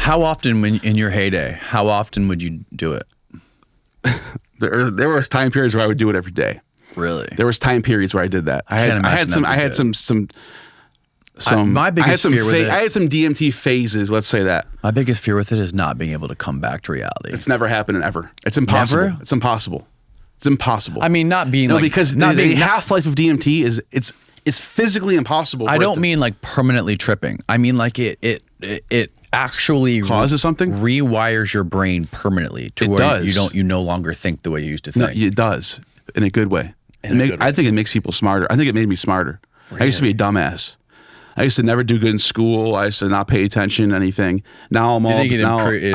How often, when in your heyday, how often would you do it? There was time periods where I would do it every day. Really? There was time periods where I did that. I had some my biggest fear with it. I had some DMT phases. Let's say that. My biggest fear with it is not being able to come back to reality. It's never happening ever. It's impossible. Never? It's impossible. It's impossible. I mean, not being because the half-life of DMT is it's physically impossible. I don't mean like permanently tripping. I mean like it actually causes something, rewires your brain permanently to where you no longer think the way you used to think. No, it does in a good way. I think it makes people smarter. I think it made me smarter. Really? I used to be a dumbass. I used to never do good in school. I used to not pay attention to anything. Now I'm all. I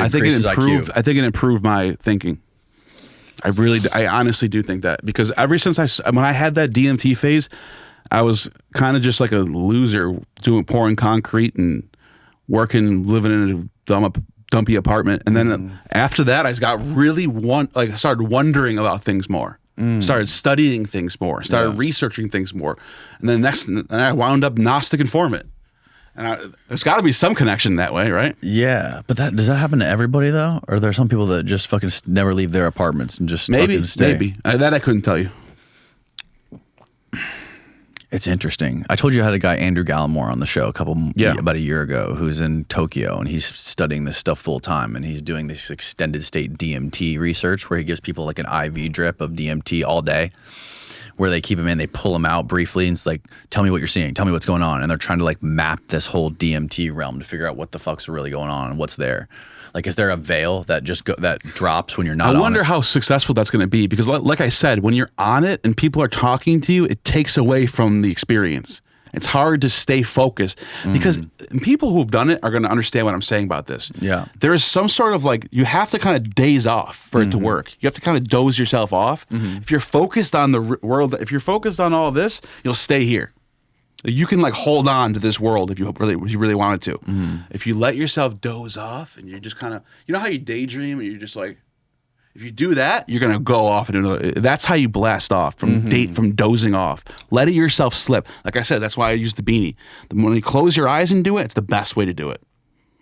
think it improved my thinking. I honestly do think that, because ever since when I had that DMT phase, I was kind of just like a loser pouring concrete and living in a dumpy apartment. And then after that, I got really I started wondering about things more. Started studying things more, started researching things more. And then I wound up Gnostic Informant. And there's got to be some connection that way, right? Yeah. But does that happen to everybody, though? Or are there some people that just fucking never leave their apartments and just fucking stay? Maybe. That I couldn't tell you. It's interesting. I told you I had a guy, Andrew Gallimore, on the show about a year ago, who's in Tokyo, and he's studying this stuff full time, and he's doing this extended state DMT research where he gives people like an IV drip of DMT all day, where they keep him in, they pull him out briefly, and it's like, tell me what you're seeing, tell me what's going on, and they're trying to like map this whole DMT realm to figure out what the fuck's really going on and what's there. Like, is there a veil that that drops when you're not on it? I wonder how successful that's going to be, because like I said, when you're on it and people are talking to you, it takes away from the experience. It's hard to stay focused because people who've done it are going to understand what I'm saying about this. Yeah. There is some sort of you have to kind of daze off for it to work. You have to kind of doze yourself off. If you're focused on the world, if you're focused on all this, you'll stay here. You can hold on to this world if you really wanted to. If you let yourself doze off and you're just kind of, you know how you daydream and you're just like, if you do that, you're gonna go off into that's how you blast off from dozing off. Letting yourself slip. Like I said, that's why I use the beanie. When you close your eyes and do it, it's the best way to do it,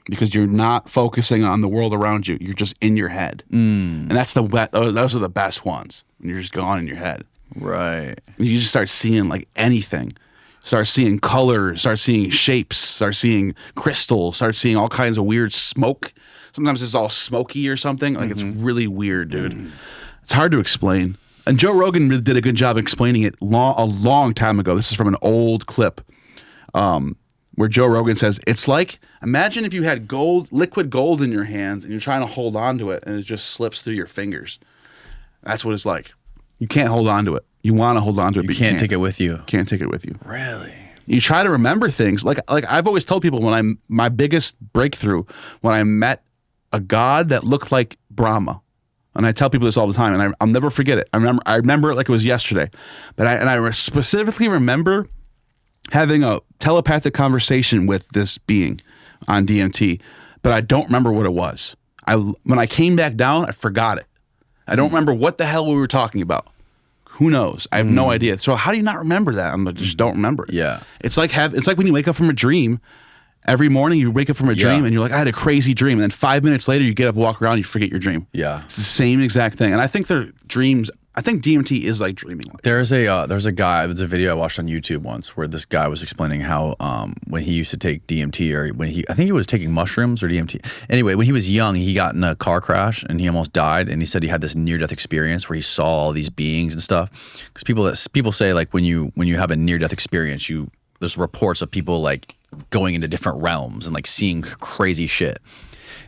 because you're not focusing on the world around you. You're just in your head, and those are the best ones when you're just gone in your head. Right. You just start seeing anything. Start seeing colors, start seeing shapes, start seeing crystals, start seeing all kinds of weird smoke. Sometimes it's all smoky or something. It's really weird, dude. It's hard to explain. And Joe Rogan did a good job explaining it a long time ago. This is from an old clip where Joe Rogan says, it's like, imagine if you had liquid gold in your hands and you're trying to hold on to it and it just slips through your fingers. That's what it's like. You can't hold on to it. You want to hold on to it, but you can't take it with you. Can't take it with you. Really? You try to remember things. Like I've always told people, my biggest breakthrough, when I met a god that looked like Brahma. And I tell people this all the time, and I'll never forget it. I remember it like it was yesterday. But I specifically remember having a telepathic conversation with this being on DMT, but I don't remember what it was. When I came back down, I forgot it. I don't remember what the hell we were talking about. Who knows? I have no idea. So how do you not remember that? I just don't remember it. Yeah. It's like when you wake up from a dream. Every morning you wake up from a dream and you're like, I had a crazy dream. And then 5 minutes later you get up, walk around, you forget your dream. Yeah. It's the same exact thing. And I think I think DMT is like dreaming. There's a video I watched on YouTube once where this guy was explaining how when he used to take DMT, or I think he was taking mushrooms or DMT. Anyway, when he was young, he got in a car crash and he almost died. And he said he had this near-death experience where he saw all these beings and stuff. Because people say when you have a near-death experience, there's reports of people going into different realms and seeing crazy shit.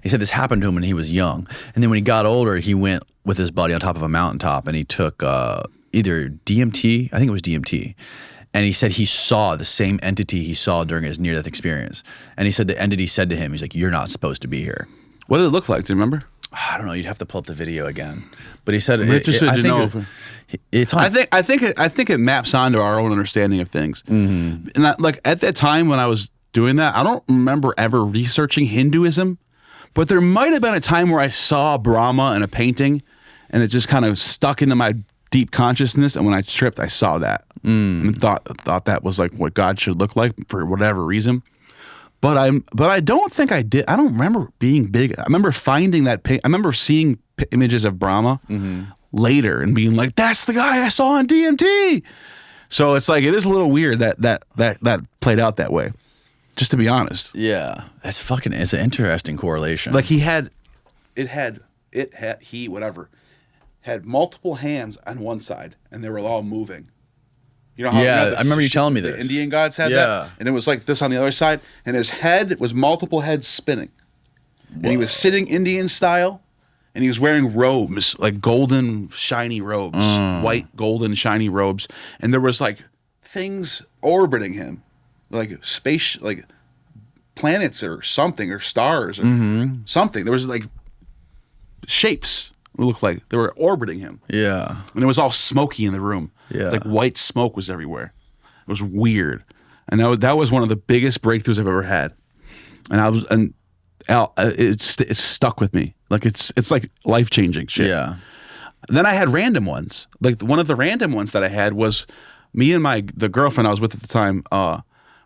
He said this happened to him when he was young. And then when he got older, he went with his buddy on top of a mountaintop and he took either DMT, I think it was DMT. And he said he saw the same entity he saw during his near-death experience. And he said the entity said to him, he's like, you're not supposed to be here. What did it look like? Do you remember? I don't know. You'd have to pull up the video again. But he said, I think it maps onto our own understanding of things. And at that time when I was doing that, I don't remember ever researching Hinduism, but there might have been a time where I saw Brahma in a painting and it just kind of stuck into my deep consciousness. And when I tripped, I saw that and thought that was what God should look like for whatever reason. But I don't think I did. I don't remember being big. I remember finding that. I remember seeing images of Brahma later and being like, "That's the guy I saw on DMT." So it's like it is a little weird that played out that way. Just to be honest. Yeah, it's an interesting correlation. Like he had multiple hands on one side, and they were all moving. You know how I remember you telling me this. The Indian gods had that, and it was like this on the other side, and his head was multiple heads spinning, and he was sitting Indian style, and he was wearing robes, like golden shiny robes, white golden shiny robes, and there was like things orbiting him, like space, like planets or something, or stars or something. There was like shapes. It looked like they were orbiting him. Yeah, and it was all smoky in the room. Yeah, like white smoke was everywhere. It was weird, and that was one of the biggest breakthroughs I've ever had. And it stuck with me. Like it's like life changing shit. Yeah. Then I had random ones. Like one of the random ones that I had was me and the girlfriend I was with at the time.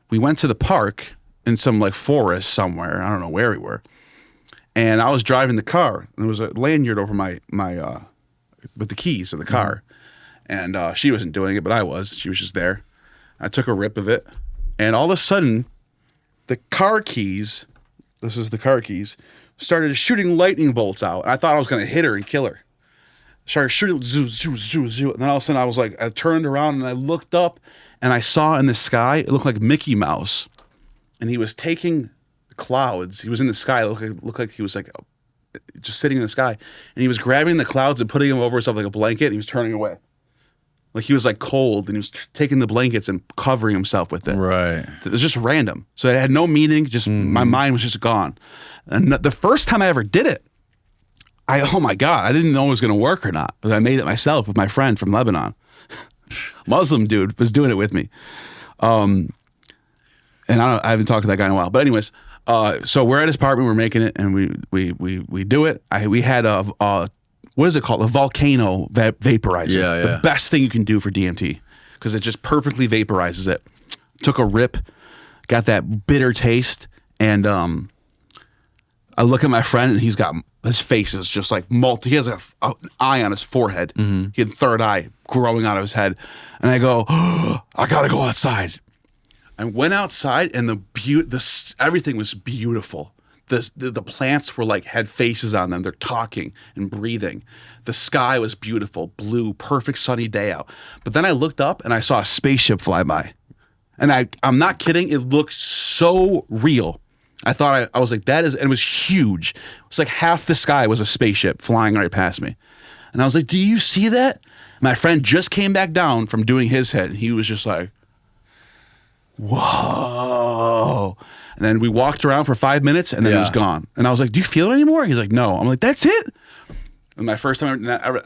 We went to the park in some like forest somewhere. I don't know where we were. And I was driving the car, and there was a lanyard over my with the keys of the car. And she wasn't doing it, but I was. She was just there. I took a rip of it, and all of a sudden, the car keys, this is the car keys, started shooting lightning bolts out. And I thought I was going to hit her and kill her. Started shooting, zoo, zoo, zoo, zoo. And then all of a sudden, I was like, I turned around, and I looked up, and I saw in the sky, it looked like Mickey Mouse. And he was taking clouds. He was in the sky. It looked like he was like just sitting in the sky, and he was grabbing the clouds and putting them over himself like a blanket, and he was turning away. Like he was like cold, and he was taking the blankets and covering himself with it. Right. It was just random. So it had no meaning. Just my mind was just gone. And the first time I ever did it, oh my God, I didn't know it was going to work or not. But I made it myself with my friend from Lebanon. Muslim dude was doing it with me. And I haven't talked to that guy in a while. But anyways, so we're at his apartment, we're making it, and we do it. We had what is it called? A volcano vaporizer. Yeah. The best thing you can do for DMT because it just perfectly vaporizes it. Took a rip, got that bitter taste, and I look at my friend, and his face is just like he has an eye on his forehead. He had third eye growing out of his head, and I go, I gotta go outside. I went outside, and everything was beautiful. The plants were like had faces on them. They're talking and breathing. The sky was beautiful, blue, perfect sunny day out. But then I looked up and I saw a spaceship fly by, and I'm not kidding. It looked so real. I thought I was like, that is, and it was huge. It was like half the sky was a spaceship flying right past me, and I was like, do you see that? My friend just came back down from doing his head, and he was just like, whoa. And then we walked around for 5 minutes, and then it was gone. And I was like, do you feel it anymore? He's like, no. I'm like, that's it? And my first time, I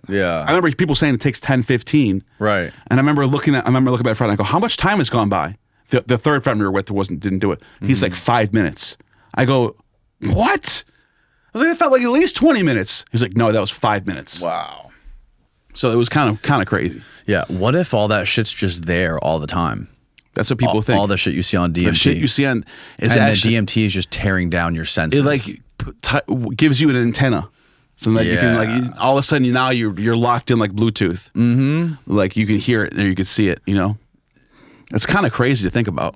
remember people saying it takes 10, 15. Right. And I remember looking at my friend, I go, how much time has gone by? The third friend we were with didn't do it. He's like, 5 minutes. I go, what? I was like, it felt like at least 20 minutes. He's like, no, that was 5 minutes. Wow. So it was kind of crazy. Yeah. What if all that shit's just there all the time? That's what people think. All the shit you see on DMT. The shit you see on is actually, the DMT is just tearing down your senses. It like gives you an antenna. So like you can all of a sudden now you're locked in like Bluetooth. Like you can hear it or you can see it. You know, it's kind of crazy to think about.